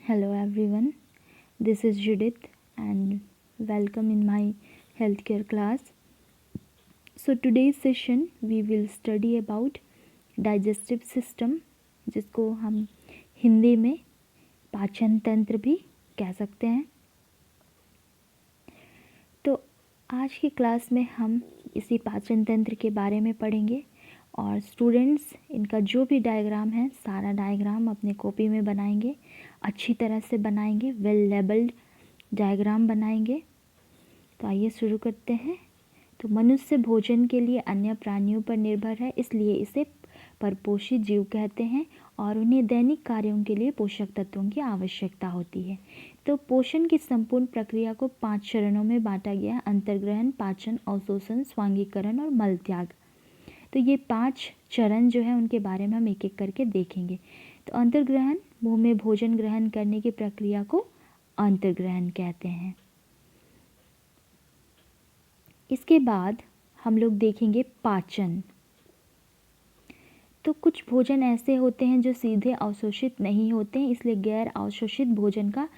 Hello everyone, this is Judith and welcome in my healthcare class. So today's session we will study about digestive system, जिसको हम हिंदी में पाचन तंत्र भी कह सकते हैं। तो आज की क्लास में हम इसी पाचन तंत्र के बारे में पढ़ेंगे और स्टूडेंट्स इनका जो भी डायग्राम है सारा डायग्राम अपने कॉपी में बनाएंगे, अच्छी तरह से बनाएंगे, वेल लेबल्ड डायग्राम बनाएंगे। तो आइए शुरू करते हैं। तो मनुष्य भोजन के लिए अन्य प्राणियों पर निर्भर है, इसलिए इसे परपोषी जीव कहते हैं और उन्हें दैनिक कार्यों के लिए पोषक तत्वों की आवश्यकता होती है। तो पोषण की संपूर्ण प्रक्रिया को 5 चरणों में बांटा गया है: अंतर्ग्रहण, पाचन, अवशोषण, स्वांगीकरण और मल त्याग। तो ये 5 चरण जो है उनके बारे में हम एक एक करके देखेंगे। तो अंतर्ग्रहण, मुंह में भोजन ग्रहण करने की प्रक्रिया को अंतर्ग्रहण कहते हैं। इसके बाद हम लोग देखेंगे पाचन। तो कुछ भोजन ऐसे होते हैं जो सीधे अवशोषित नहीं होते हैं, इसलिए गैर अवशोषित भोजन का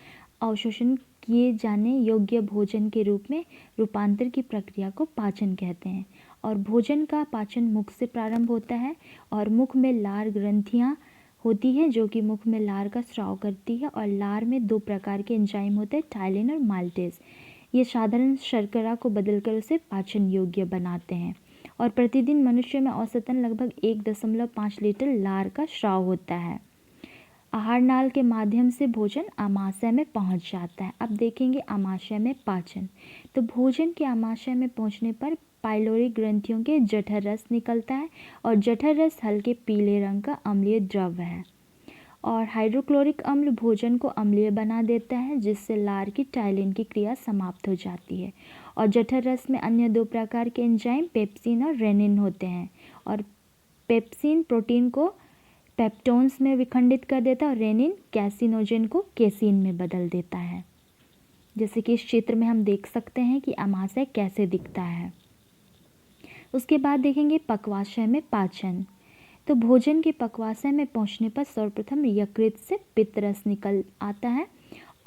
अवशोषण किए जाने योग्य भोजन के रूप में रूपांतर की प्रक्रिया को पाचन कहते हैं। और भोजन का पाचन मुख से प्रारंभ होता है और मुख में लार ग्रंथियाँ होती है जो कि मुख में लार का स्राव करती है। और लार में 2 प्रकार के एंजाइम होते हैं, टाइलिन और माल्टेज। ये साधारण शर्करा को बदलकर उसे पाचन योग्य बनाते हैं। और प्रतिदिन मनुष्य में औसतन लगभग 1.5 लीटर लार का स्राव होता है। आहार नाल के माध्यम से भोजन आमाशय में पहुंच जाता है। अब देखेंगे आमाशय में पाचन। तो भोजन के आमाशय में पहुंचने पर पाइलोरी ग्रंथियों के जठर रस निकलता है और जठर रस हल्के पीले रंग का अम्लीय द्रव्य है। और हाइड्रोक्लोरिक अम्ल भोजन को अम्लीय बना देता है, जिससे लार की टाइलिन की क्रिया समाप्त हो जाती है। और जठर रस में अन्य 2 प्रकार के एंजाइम पेप्सिन और रेनिन होते हैं। और पेप्सिन प्रोटीन को पेप्टोन्स में विखंडित कर देता है और रेनिन कैसिनोजन को केसिन में बदल देता है। जैसे कि इस चित्र में हम देख सकते हैं कि आमाशय कैसे दिखता है। उसके बाद देखेंगे पक्वाशय में पाचन। तो भोजन के पक्वाशय में पहुंचने पर सर्वप्रथम यकृत से पित्तरस निकल आता है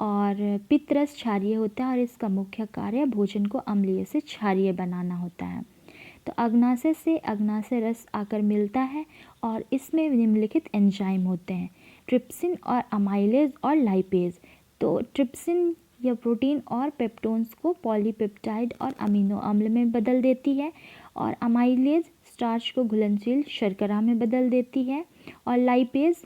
और पित्तरस क्षारीय होता है और इसका मुख्य कार्य भोजन को अम्लीय से क्षारीय बनाना होता है। तो अग्नाशय से अग्नाशय रस आकर मिलता है और इसमें निम्नलिखित एंजाइम होते हैं, ट्रिप्सिन और अमाइलेज और लाइपेज। तो ट्रिप्सिन यह प्रोटीन और पेप्टोन्स को पॉलीपेप्टाइड और अमीनो अम्ल में बदल देती है और अमाइलेज स्टार्च को घुलनशील शर्करा में बदल देती है और लाइपेज।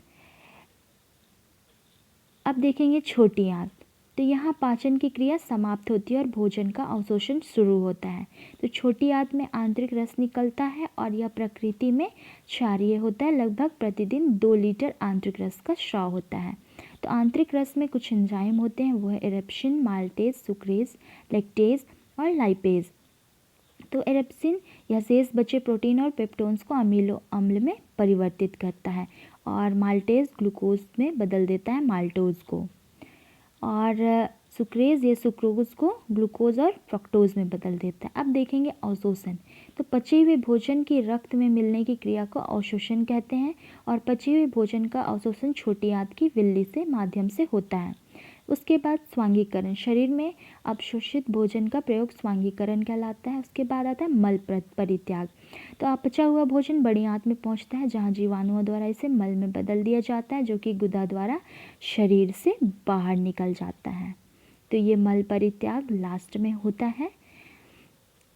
अब देखेंगे छोटी आंत। तो यहाँ पाचन की क्रिया समाप्त होती है और भोजन का अवशोषण शुरू होता है। तो छोटी आंत में आंतरिक रस निकलता है और यह प्रकृति में क्षारीय होता है। लगभग प्रतिदिन 2 लीटर आंतरिक रस का स्राव होता है। तो आंतरिक रस में कुछ एंजाइम होते हैं, वो है एरेप्सिन, माल्टेज, सुक्रेज, लैक्टेज और लाइपेज। तो एरेप्सिन यह शेष बचे प्रोटीन और पेप्टोन्स को अमीनो अम्ल में परिवर्तित करता है और माल्टेज ग्लूकोज में बदल देता है, माल्टोज को। और सुक्रेज ये सुक्रोज को ग्लूकोज और फ्रक्टोज में बदल देता है। अब देखेंगे अवशोषण। तो पचे हुए भोजन की रक्त में मिलने की क्रिया को अवशोषण कहते हैं और पचे हुए भोजन का अवशोषण छोटी आंत की विल्ली से माध्यम से होता है। उसके बाद स्वांगीकरण, शरीर में अवशोषित भोजन का प्रयोग स्वांगीकरण कहलाता है। उसके बाद आता है मल परित्याग। तो अपचा हुआ भोजन बड़ी आंत में पहुंचता है जहां जीवाणुओं द्वारा इसे मल में बदल दिया जाता है, जो कि गुदा द्वारा शरीर से बाहर निकल जाता है। तो ये मल परित्याग लास्ट में होता है।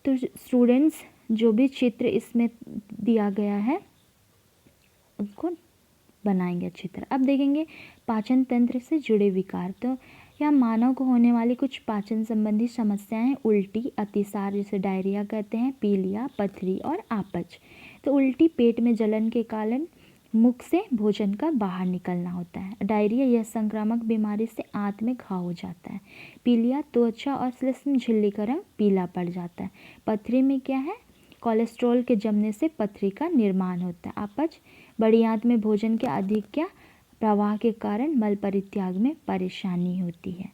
तो स्टूडेंट्स जो भी चित्र इसमें दिया गया है उसको बनाएंगे अच्छी तरह। अब देखेंगे पाचन तंत्र से जुड़े विकार। तो यहाँ मानव को होने वाली कुछ पाचन संबंधी समस्याएं उल्टी, अतिसार जिसे डायरिया कहते हैं, पीलिया, पथरी और आपच। तो उल्टी पेट में जलन के कारण मुख से भोजन का बाहर निकलना होता है। डायरिया यह संक्रामक बीमारी से आंत में घाव हो जाता है। पीलिया त्वचा और श्लेष्म झिल्ली का रंग पीला पड़ जाता है। पथरी में क्या है, कोलेस्ट्रॉल के जमने से पथरी का निर्माण होता है। अपच बड़ी आंत में भोजन के अधिक प्रवाह के कारण मल परित्याग में परेशानी होती है।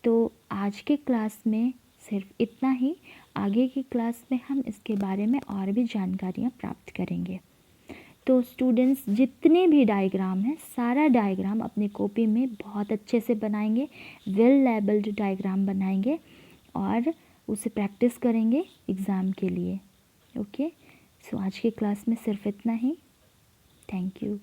तो आज के क्लास में सिर्फ इतना ही। आगे की क्लास में हम इसके बारे में और भी जानकारियाँ प्राप्त करेंगे। तो स्टूडेंट्स जितने भी डायग्राम हैं सारा डायग्राम अपने कॉपी में बहुत अच्छे से बनाएंगे, वेल लेबल्ड डायग्राम बनाएंगे और उसे प्रैक्टिस करेंगे एग्ज़ाम के लिए। ओके, सो आज की क्लास में सिर्फ इतना ही। Thank you.